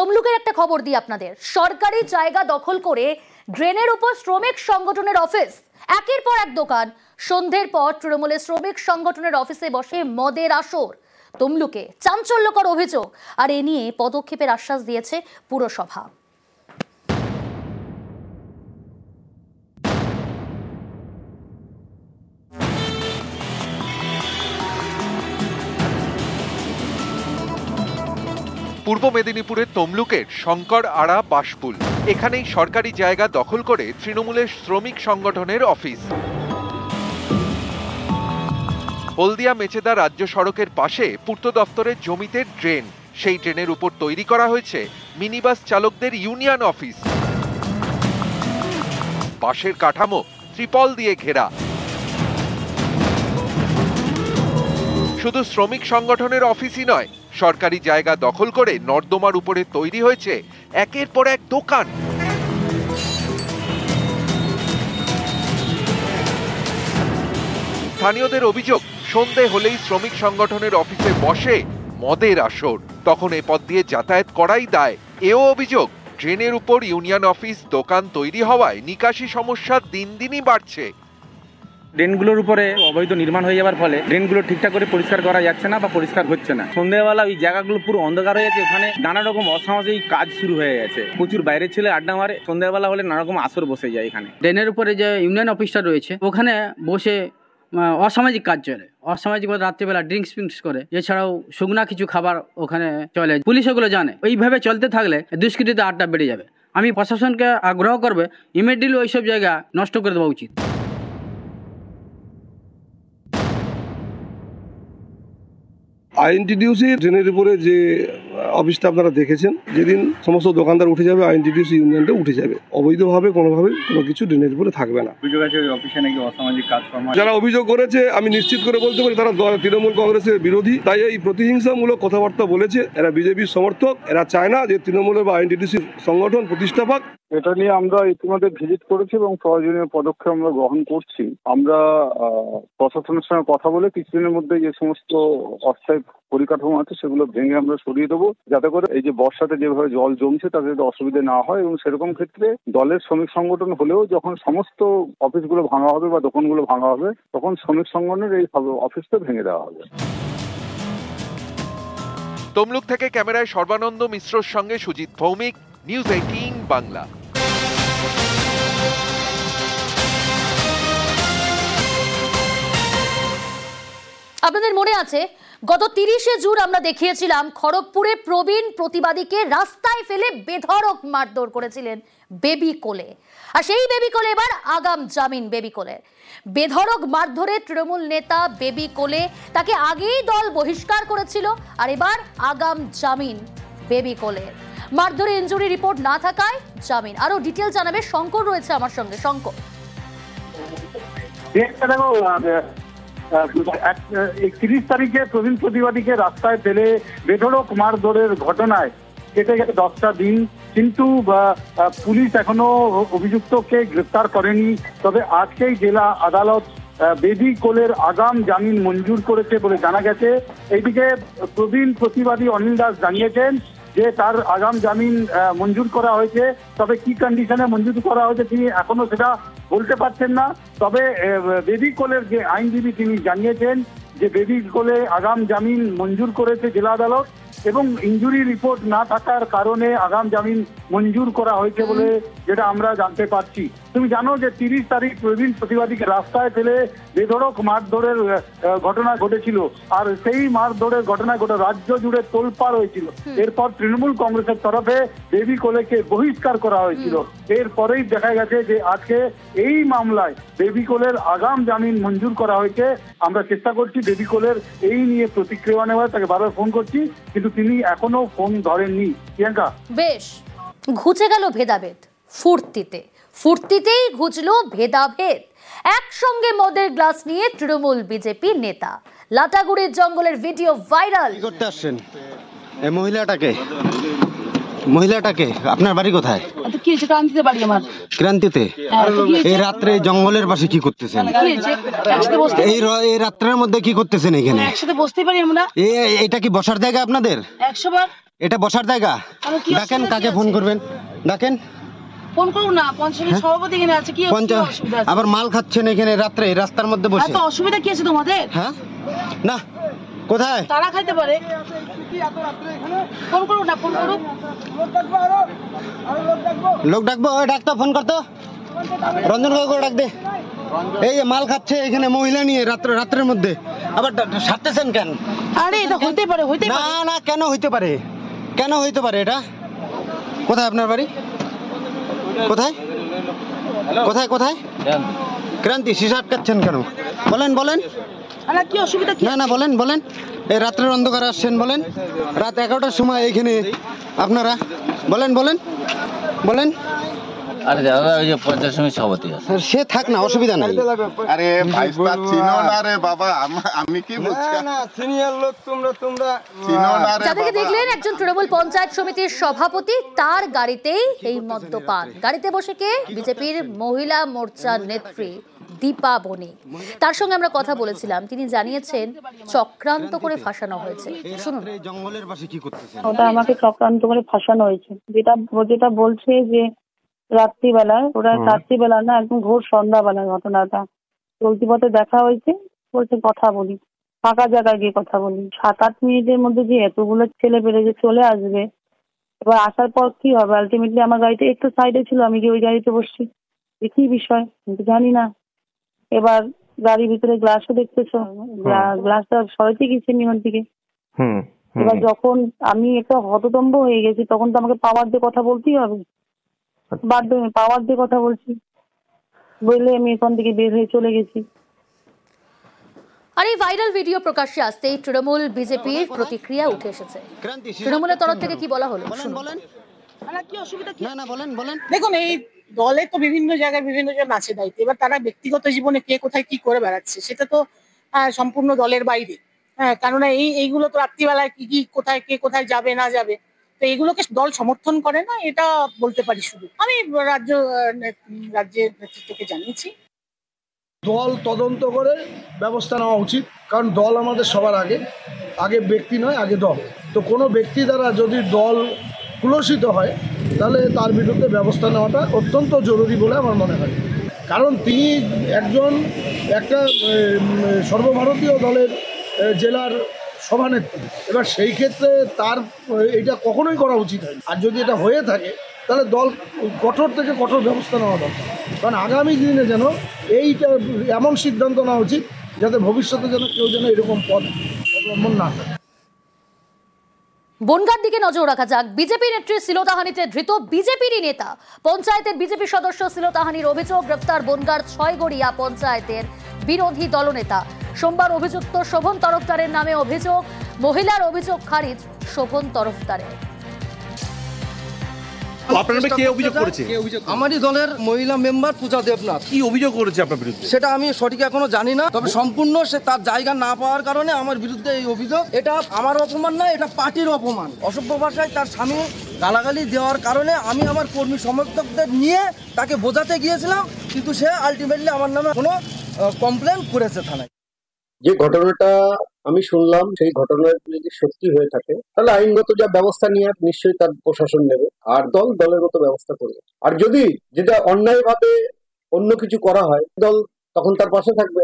তমলুকের একটা খবর দিই আপনাদের। সরকারি জায়গা দখল করে ড্রেনের উপর শ্রমিক সংগঠনের অফিস, একের পর এক দোকান। সন্ধ্যের পর তৃণমূলের শ্রমিক সংগঠনের অফিসে বসে মদের আসর। তমলুকে চাঞ্চল্যকর অভিযোগ, আর এ নিয়ে পদক্ষেপের আশ্বাস দিয়েছে পুরসভা। পূর্ব মেদিনীপুরের তমলুকের শঙ্কর আড়া বাসপুল, এখানেই সরকারি জায়গা দখল করে তৃণমূলের শ্রমিক সংগঠনের অফিস। হলদিয়া মেচেদা রাজ্য সড়কের পাশে পূর্ত দফতরের জমিতে ড্রেন, সেই ড্রেনের উপর তৈরি করা হয়েছে মিনিবাস চালকদের ইউনিয়ন অফিস। বাঁশের কাঠামো ত্রিপল দিয়ে ঘেরা। শুধু শ্রমিক সংগঠনের অফিসই নয়, সরকারি জায়গা দখল করে নর্দমার উপরে তৈরি হয়েছে একের পর এক দোকান। স্থানীয়দের অভিযোগ, সন্ধে হলেই শ্রমিক সংগঠনের অফিসে বসে মদের আসর, তখন এ পথ দিয়ে যাতায়াত করাই দায়। এও অভিযোগ, ড্রেনের উপর ইউনিয়ন অফিস দোকান তৈরি হওয়ায় নিকাশি সমস্যা দিন দিনই বাড়ছে। ড্রেনগুলোর উপরে অবৈধ নির্মাণ হয়ে যাওয়ার ফলে ড্রেনগুলো ঠিকঠাক করে পরিষ্কার করা যাচ্ছে না বা পরিষ্কার হচ্ছে না। সন্ধ্যাবেলা ওই জায়গাগুলো পুরো অন্ধকার হয়ে গেছে, ওখানে নানা রকম অসামাজিক কাজ শুরু হয়ে গেছে। প্রচুর বাইরের ছেলে আড্ডা মারে, সন্ধ্যাবেলা হলে নানা রকম আসর বসে যায় এখানে। ড্রেনের উপরে যে ইউনিয়ন অফিসটা রয়েছে ওখানে বসে অসামাজিক কাজ চলে। অসামাজিক রাত্রিবেলা ড্রিঙ্কস করে, এছাড়াও শুকনা কিছু খাবার ওখানে চলে। পুলিশ ওগুলো জানে। এইভাবে চলতে থাকলে দুষ্কৃতীতে আড্ডা বেড়ে যাবে। আমি প্রশাসনকে আগ্রহ করবে ইমিডিয়েটলি ওইসব জায়গা নষ্ট করে দেওয়া উচিত। আইএনটিডিউসি ড্রেনের উপরে যে অফিসটা আপনারা দেখেছেন, যেদিন সমস্ত দোকানদার উঠে যাবে আইএনটিডিউসি ইউনিয়নটা উঠে যাবে। অবৈধভাবে কোনোভাবে কোনো কিছু ড্রেনের উপরে থাকবে না। অভিযোগ আছে ওই অফিসে নাকি অসামাজিক কাজকর্ম। যারা অভিযোগ করেছে আমি নিশ্চিত করে বলতে পারি তারা তৃণমূল কংগ্রেসের বিরোধী, তাই এই প্রতিহিংসামূলক কথাবার্তা বলেছে। এরা বিজেপির সমর্থক, এরা চায় না যে তৃণমূলের বা আইএনটিডিউসি সংগঠন প্রতিষ্ঠা পাক। এটা নিয়ে আমরা ইতিমধ্যে ভিজিট করেছি এবং প্রয়োজনীয় পদক্ষেপ আমরা গ্রহণ করছি। আমরা প্রশাসনের সঙ্গে কথা বলে কিছুদিনের মধ্যে যে সমস্ত অস্থায়ী পরিকাঠামো আছে সেগুলো ভেঙে আমরা সরিয়ে দেবো, যাতে করে এই যে বর্ষাতে যেভাবে জল জমছে তাতে যাতে অসুবিধা না হয়। এবং সেরকম ক্ষেত্রে দলের শ্রমিক সংগঠন হলেও যখন সমস্ত অফিসগুলো ভাঙা হবে বা দোকানগুলো ভাঙা হবে, তখন শ্রমিক সংগঠনের এই অফিসটা ভেঙে দেওয়া হবে। তমলুক থেকে ক্যামেরায় সর্বানন্দ মিশ্রর সঙ্গে সুজিত ভৌমিক, নিউজ 18 বাংলা। আপনাদের মনে আছে গত 30শে জুন আমরা দেখিয়েছিলাম খড়গপুরে প্রবীণ প্রতিবাদীকে রাস্তায় ফেলে বেধড়ক মারধর করেছিলেন বেবি কোলে। আর সেই বেবি কোলে এবার আগাম জামিন বেবি কোলের। বেধড়ক মারধরে তৃণমূল নেতা বেবি কোলে, তাকে আগেই দল বহিষ্কার করেছিল, আর এবার আগাম জামিন বেবি কোলের। মারধরে ইনজুরি রিপোর্ট না থাকায় জামিন। আরো ডিটেল জানাবে শঙ্কর, রয়েছে আমার সঙ্গে। শঙ্কর, 31 তারিখে প্রবীণ প্রতিবাদীকে রাস্তায় ফেলে বেধড়ক মারধরের ঘটনায় কেটে গেছে 10টা দিন, কিন্তু পুলিশ এখনো অভিযুক্তকে গ্রেফতার করেনি। তবে আজকেই জেলা আদালত বেবি কোলের আগাম জামিন মঞ্জুর করেছে বলে জানা গেছে। এইদিকে প্রবীণ প্রতিবাদী অনিল দাস জানিয়েছেন যে তার আগাম জামিন মঞ্জুর করা হয়েছে, তবে কি কন্ডিশনে মঞ্জুর করা হয়েছে তিনি এখনো সেটা বলতে পারছেন না। তবে বেবি কোলের যে আইনজীবী তিনি জানিয়েছেন যে বেবি কোলে আগাম জামিন মঞ্জুর করেছে জেলা আদালত, এবং ইনজুরি রিপোর্ট না থাকার কারণে আগাম জামিন মঞ্জুর করা হয়েছে বলে যেটা আমরা জানতে পারছি। তুমি জানো যে 30 তারিখ প্রবীণ প্রতিবাদীকে রাস্তায় ফেলে বেধড়ক মারধরের ঘটনা ঘটেছিল, আর সেই মারধরের ঘটনায় গোটা রাজ্য জুড়ে তোলপাড় হয়েছিল। এরপর তৃণমূল কংগ্রেসের তরফে বেবি কোলেকে বহিষ্কার করা হয়েছিল। এরপরেই দেখা গেছে যে আজকে এই মামলায় বেবি কোলের আগাম জামিন মঞ্জুর করা হয়েছে। আমরা চেষ্টা করছি বেবি কোলের এই নিয়ে প্রতিক্রিয়া নেওয়ার, তাকে বারবার ফোন করছি কিন্তু তিনি এখনো ফোন ধরেননি। প্রিয়াঙ্কা, বেশ ঘুচে গেল ভেদাভেদ ফুর্তিতেই ঘুচলো ভেদাভেদ। একসঙ্গে মদের গ্লাস নিয়ে তৃণমূল বিজেপি নেতা, লাটাগুড়ির জঙ্গলের ভিডিও ভাইরাল। করতে আসছেন এই মহিলাটাকে আপনার বাড়ি কোথায়? ক্রান্তিতে বাড়ি আমার। ক্রান্তিতে? এই রাত্রে জঙ্গলের পাশে কি করতেছেন? এই রাত্রের মধ্যে কি করতেছেন এখানে? একসাথে বসতে পারি আমরা। এটা কি বসার জায়গা আপনাদের? 100 বার। এটা বসার জায়গা? ডাকেন, কাকে ফোন করবেন ডাকেন। ফোন করুন না, পঞ্চায়েত সভাপতি এখানে আছে, কি অসুবিধা আছে? আবার মাল খাচ্ছেন এখানে রাত্রে রাস্তার মধ্যে বসে, এত অসুবিধা কি আছে তোমাদের? হ্যাঁ না কোথায় তারা খাইতে পারে। ফোন করুন না, ফোন করুন। লোক ডাকবো, ওই ডাকতো, ফোন করতো, রঞ্জন কাকু ডাক দে। এই যে মাল খাচ্ছে এখানে মহিলা নিয়ে রাত্রের মধ্যে, আবার সারতেছেন কেন? আরে এটা হইতে পারে, হইতে না পারে। না, কেন হইতে পারে, কেন হইতে পারে? এটা কোথায় আপনার বাড়ি? কোথায় কোথায় কোথায়? ক্রান্তি, শিশা আটকাচ্ছেন কেন? বলেন বলেন। আরে কি অসুবিধা কি? না না, বলেন বলেন। এই রাত্রের অন্ধকার আসছেন, বলেন। রাত 11টার সময় এখানে আপনারা বলেন বলেন বলেন। আরে দাদা, ওই যে পঞ্চায়েত সমিতি সভাপতি আছে, সে থাক না, অসুবিধা নাই। আরে ভাইস্তা চিনো না রে বাবা, আমি কি বলছি? না সিনিয়র লোক তোমরা চিনো না রে যাদেরকে বাবা। দেখলেন একজন তৃণমূল পঞ্চায়েত সমিতির সভাপতি, তার গাড়িতেই এই মদ্যপান। গাড়িতে বসে কে? বিজেপির মহিলা মোর্চার নেত্রী দীপা বণিক। তার সঙ্গে আমরা কথা বলেছিলাম, তিনি জানিয়েছেন চক্রান্ত করে ফাঁসানো হয়েছে। শুনুন। জঙ্গলের পাশে কি করতেছেন? ওটা আমাকে চক্রান্ত করে ফাঁসানো হয়েছে। যেটা বলছে যে রাত্রিবেলা, ওটা রাত্রিবেলা না, একদম ঘোর সন্ধ্যাবেলার ঘটনাটা। চলতি পথে দেখা হয়েছে, বলছে কথা বলি, ফাঁকা জায়গায় গিয়ে কথা বলি। 7-8 মিনিটের মধ্যে যে এতগুলো ছেলে বেড়ে যে চলে আসবে, এবার আসার পর কি হবে? আলটিমেটলি আমার গাড়িটা একটু সাইডে ছিল, আমি কি ওই গাড়িতে বসছি, কি বিষয় কিন্তু জানি না। এবার গাড়ির ভিতরে গ্লাসও দেখতেছো, গ্লাসটা সরাইতে গেছে নিয়ন থেকে। এবার যখন আমি একটা হততম্ব হয়ে গেছি, তখন তো আমাকে পাওয়ার দিয়ে কথা বলতেই হবে, বাধ্য হয়ে পাওয়ার দিয়ে কথা বলছি বলে আমি এখান থেকে বের হয়ে চলে গেছি। আর এই ভাইরাল ভিডিও প্রকাশ্যে আসতেই তৃণমূল বিজেপির প্রতিক্রিয়া উঠে এসেছে। তৃণমূলের তরফ থেকে কি বলা হলো বলেন। আরে কি অসুবিধা কি? না না, বলেন বলেন। দেখুন, এই দলে তো বিভিন্ন জায়গায় বিভিন্ন জন আছে দায়িত্ব। এবার তারা ব্যক্তিগত জীবনে কে কোথায় কি করে বেড়াচ্ছে সেটা তো সম্পূর্ণ দলের বাইরে। হ্যাঁ, কেননা এইগুলো তো রাত্রিবেলায় কি কোথায় কে কোথায় যাবে না যাবে, তো এগুলোকে দল সমর্থন করে না, এটা বলতে পারি। শুধু আমি রাজ্যের নেতৃত্বকে জানিয়েছি। দল তদন্ত করে ব্যবস্থা নেওয়া উচিত, কারণ দল আমাদের সবার আগে ব্যক্তি নয়, আগে দল। তো কোনো ব্যক্তি দ্বারা যদি দল কুলসিত হয়, তাহলে তার বিরুদ্ধে ব্যবস্থা নেওয়াটা অত্যন্ত জরুরি বলে আমার মনে হয়। কারণ তিনি একটা সর্বভারতীয় দলের জেলার সভানেত্রী। এবার সেই ক্ষেত্রে তার এটা কখনোই করা উচিত হয়। আর যদি এটা হয়ে থাকে, তাহলে দল কঠোর থেকে কঠোর ব্যবস্থা নেওয়া দরকার। কারণ আগামী দিনে যেন এইটা এমন সিদ্ধান্ত নেওয়া উচিত যাতে ভবিষ্যতে যেন কেউ যেন এরকম পথ অবলম্বন না করে। বনগাঁর দিকে নজর রাখা যাক। বিজেপি নেত্রী শ্লীলতাহানিতে ধৃত বিজেপিরই নেতা। পঞ্চায়েতের বিজেপি সদস্য শ্লীলতাহানির অভিযোগ, গ্রেপ্তার বনগাঁর 6 গড়িয়া পঞ্চায়েতের বিরোধী দলনেতা। সোমবার অভিযুক্ত শোভন তরফদারের নামে অভিযোগ, মহিলার অভিযোগ খারিজ শোভন তরফদারের। আমারই দলের মহিলা মেম্বার পূজা দেবনাথ। কি অভিযোগ করেছে আপনার বিরুদ্ধে? সেটা আমি সঠিক এখনো জানি না, তবে সম্পূর্ণ সে তার জায়গা না পাওয়ার কারণে আমার বিরুদ্ধে এই অভিযোগ। এটা আমার অপমান না, এটা পার্টির অপমান। অসভ্য ভাষায় তার স্বামী গালাগালি দেওয়ার কারণে আমি আমার কর্মী সমর্থকদের নিয়ে তাকে বোঝাতে গিয়েছিলাম, কিন্তু সে আলটিমেটলি আমার নামে কোনো কমপ্লেন করেছে থানায়। যে ঘটনাটা আমি শুনলাম, সেই ঘটনার যদি সত্যি হয়ে থাকে, তাহলে আইনগত যা ব্যবস্থা নিয়ে নিশ্চয়ই তার প্রশাসন নেবে, আর দলের মতো ব্যবস্থা করবে। আর যদি যেটা অন্যায়ভাবে অন্য কিছু করা হয়, দল তখন তার পাশে থাকবে।